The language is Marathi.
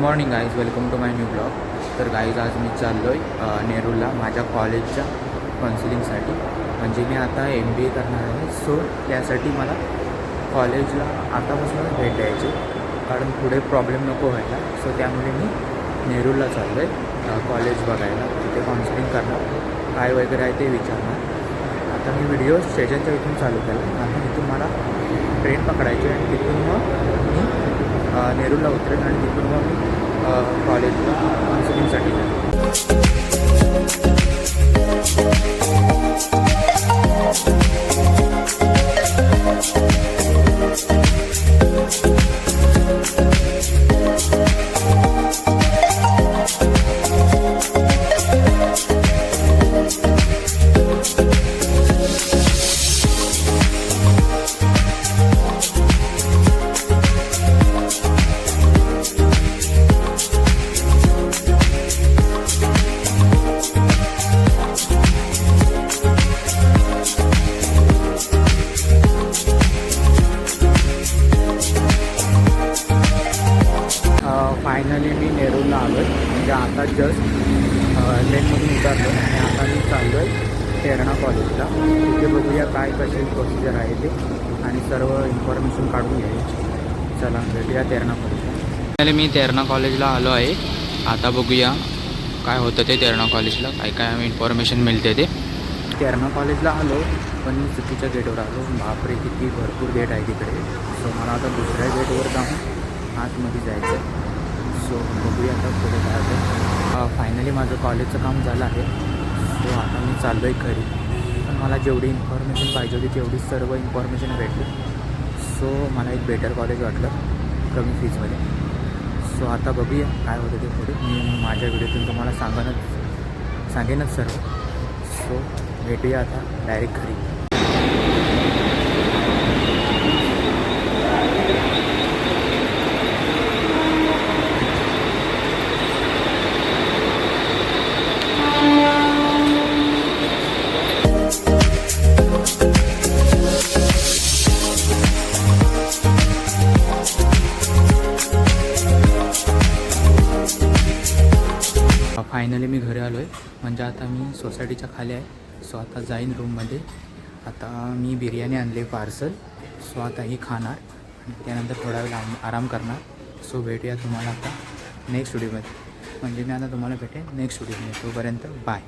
Morning guys, welcome to my new blog. तर गाईज आज मी चाललो आहे नेरूरला माझ्या कॉलेजच्या काउन्सिलिंगसाठी. म्हणजे मी आता MBA करणार आहे. सो त्यासाठी मला कॉलेजला आतापासूनच भेट द्यायची, कारण पुढे प्रॉब्लेम नको व्हायला. सो त्यामुळे मी नेरूरला चाललो आहे कॉलेज बघायला. तिथे काउन्सिलिंग करणार, काय वगैरे आहे ते विचारणार. आता मी व्हिडिओ स्टेशनच्या इथून चालू केला. आता इथून मला ट्रेन पकडायची आणि तिथून मग मी नेरूरला उतरेन आणि तिथून मग मी कॉलेजला काउन्सिलिंगसाठी जाईल. फायनली मी नेरूरला आलो आहे. म्हणजे आता जस्ट लेनमधून उतरलो आणि आता मी चाललो आहे तेरणा कॉलेजला. तिथे बघूया काय कशी प्रोसिजर आहे ते आणि सर्व इन्फॉर्मेशन काढून घ्यायची. चला भेटूया तेरणा कॉलेजला. फायनली मी तेरणा कॉलेजला आलो आहे. आता बघूया काय होतं ते तेरणा कॉलेजला, काय काय इन्फॉर्मेशन मिळते ते. तेरणा कॉलेजला आलो पण मी चुकीच्या गेटवर आलो. बापरे, किती भरपूर गेट आहे तिकडे. सो मला आता दुसऱ्या गेटवर जाऊन आतमध्ये जायचं आहे. सो बघूया आता पुढे काय होतं. फायनली माझं कॉलेजचं काम झालं आहे. सो आता मी चाललो आहे घरी. पण मला जेवढी इन्फॉर्मेशन पाहिजे होती तेवढी सर्व इन्फॉर्मेशन भेटली. सो मला एक बेटर कॉलेज वाटलं कमी फीजमध्ये. सो आता बघूया काय होतं ते पुढे. मी माझ्या व्हिडिओतून तुम्हाला सांगेनच सर्व. सो भेटूया आता डायरेक्ट घरी. फायनली मी घरी आलो आहे. म्हणजे आता मी सोसायटीच्या खाली आहे. सो आता जाईन रूममध्ये. आता मी बिर्याणी आणली पार्सल. सो आता ही खाणार आणि त्यानंतर थोडा वेळ आराम करणार. सो भेटूया तुम्हाला आता नेक्स्ट व्हिडिओमध्ये. म्हणजे मी आता तुम्हाला भेटेन नेक्स्ट व्हिडिओमध्ये. तोपर्यंत बाय.